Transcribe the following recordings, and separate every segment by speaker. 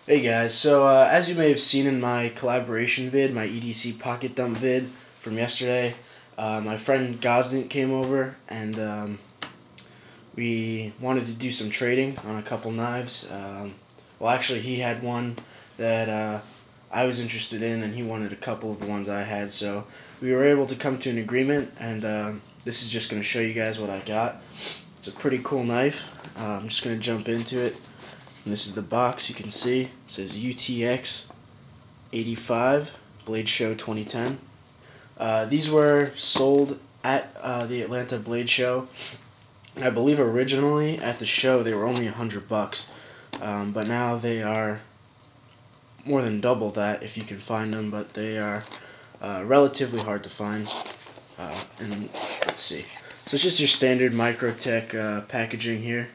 Speaker 1: Hey guys, so as you may have seen in my collaboration vid, my EDC pocket dump vid from yesterday, my friend Gosdent came over and we wanted to do some trading on a couple knives. Well, actually he had one that I was interested in, and he wanted a couple of the ones I had, so we were able to come to an agreement, and this is just going to show you guys what I got. It's a pretty cool knife. I'm just going to jump into it. And this is the box. You can see it says UT-X85 Blade Show 2010. These were sold at the Atlanta Blade Show, and I believe originally at the show they were only $100, but now they are more than double that if you can find them. But they are relatively hard to find. And let's see. So it's just your standard Microtech packaging here.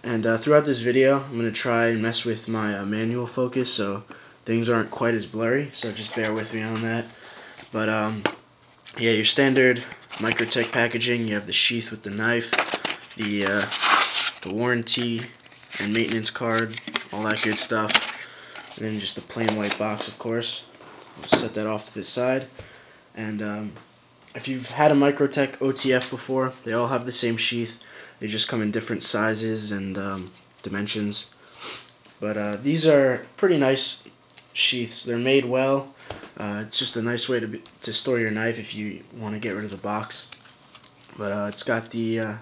Speaker 1: And throughout this video, I'm going to try and mess with my manual focus so things aren't quite as blurry, so just bear with me on that. But yeah, your standard Microtech packaging. You have the sheath with the knife, the warranty and maintenance card, all that good stuff, and then just the plain white box, of course. I'll set that off to the side. And if you've had a Microtech OTF before, they all have the same sheath. They just come in different sizes and dimensions. But these are pretty nice sheaths. They're made well. It's just a nice way to store your knife if you want to get rid of the box. But it's got the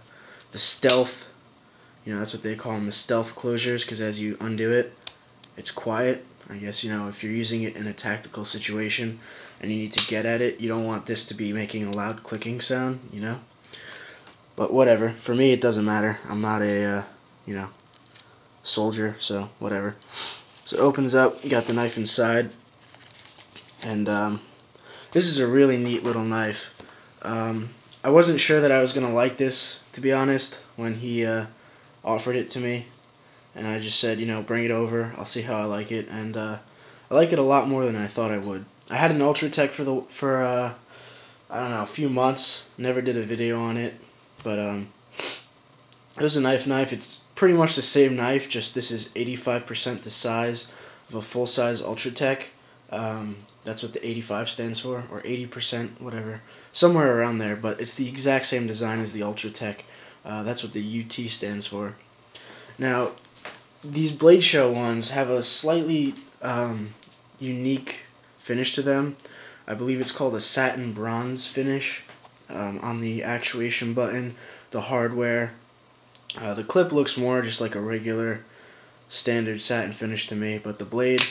Speaker 1: stealth, that's what they call them, the stealth closures, because as you undo it, it's quiet. I guess, if you're using it in a tactical situation and you need to get at it, you don't want this to be making a loud clicking sound, But whatever. For me, it doesn't matter. I'm not a, soldier, so whatever. So it opens up. You got the knife inside. And this is a really neat little knife. I wasn't sure that I was going to like this, to be honest, when he offered it to me. And I just said, bring it over. I'll see how I like it. And I like it a lot more than I thought I would. I had an Ultratech for I don't know, a few months. Never did a video on it. But it was a knife. It's pretty much the same knife, just this is 85% the size of a full-size Ultratech. That's what the 85 stands for, or 80%, whatever, somewhere around there. But it's the exact same design as the Ultratech. That's what the UT stands for. Now, these Blade Show ones have a slightly unique finish to them. I believe it's called a satin bronze finish. On the actuation button, the hardware. The clip looks more just like a regular standard satin finish to me, but the blade,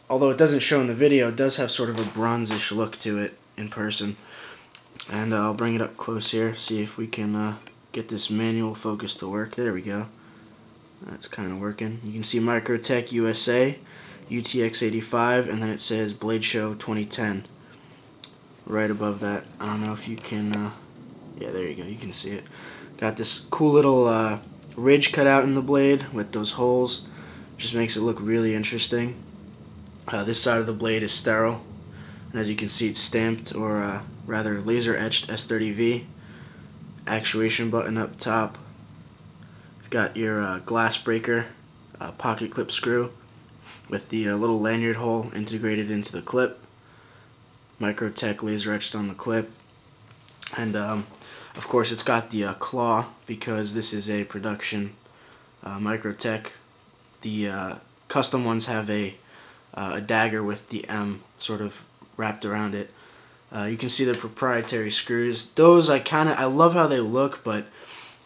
Speaker 1: although it doesn't show in the video, it does have sort of a bronzish look to it in person. And I'll bring it up close here, see if we can get this manual focus to work. There we go. That's kind of working. You can see Microtech USA, UT-X85, and then it says Blade Show 2010. Right above that. I don't know if you can, yeah, there you go, you can see it. Got this cool little ridge cut out in the blade with those holes. Just makes it look really interesting. This side of the blade is sterile, and as you can see, it's stamped, or rather laser etched S30V. Actuation button up top. You've got your glass breaker, pocket clip screw with the little lanyard hole integrated into the clip. Microtech laser etched on the clip, and of course it's got the claw, because this is a production Microtech. The custom ones have a dagger with the M sort of wrapped around it. You can see the proprietary screws. Those I love how they look, but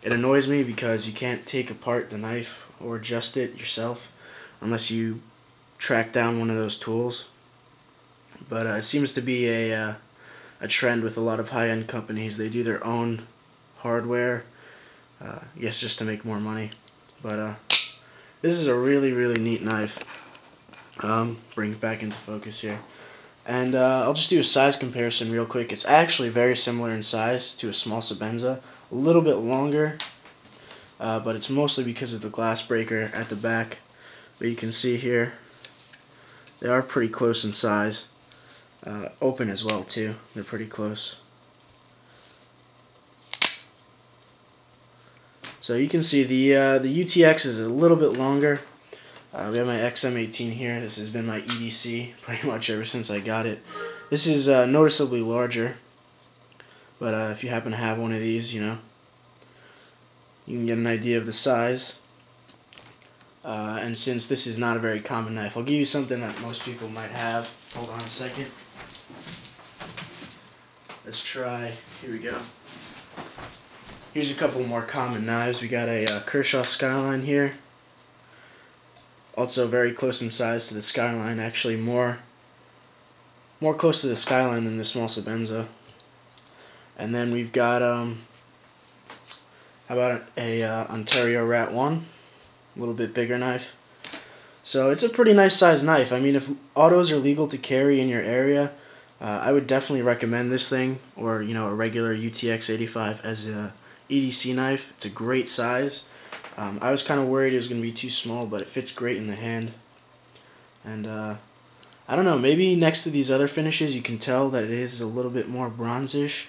Speaker 1: it annoys me because you can't take apart the knife or adjust it yourself unless you track down one of those tools. But it seems to be a trend with a lot of high-end companies. They do their own hardware, I guess just to make more money. But this is a really, really neat knife. Bring it back into focus here. And I'll just do a size comparison real quick. It's actually very similar in size to a small Sebenza. A little bit longer, but it's mostly because of the glass breaker at the back. But you can see here, they are pretty close in size. Open as well too. They're pretty close. So you can see the UT-X is a little bit longer We have my XM18 here. This has been my EDC pretty much ever since I got it. This is noticeably larger, but if you happen to have one of these, you know, you can get an idea of the size. And since this is not a very common knife, I'll give you something that most people might have. Hold on a second. Let's try. Here we go. Here's a couple more common knives. We got a Kershaw Skyline here. Also very close in size to the Skyline. Actually more close to the Skyline than the small Sebenza. And then we've got how about a Ontario Rat 1, a little bit bigger knife. So it's a pretty nice size knife. I mean, if autos are legal to carry in your area, I would definitely recommend this thing, or you know, a regular UT-X85 as a EDC knife. It's a great size. I was kind of worried it was going to be too small, but it fits great in the hand. And I don't know, maybe next to these other finishes you can tell that it is a little bit more bronzish,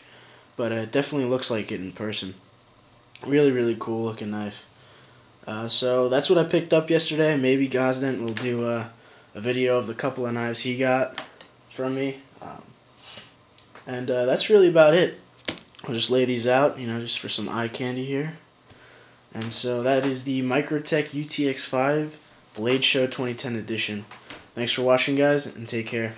Speaker 1: but it definitely looks like it in person. Really, really cool looking knife. So that's what I picked up yesterday. Maybe Gosdent will do a video of the couple of knives he got from me. And that's really about it. I'll just lay these out, you know, just for some eye candy here. And so that is the Microtech UT-X85 Blade Show 2010 edition. Thanks for watching, guys, and take care.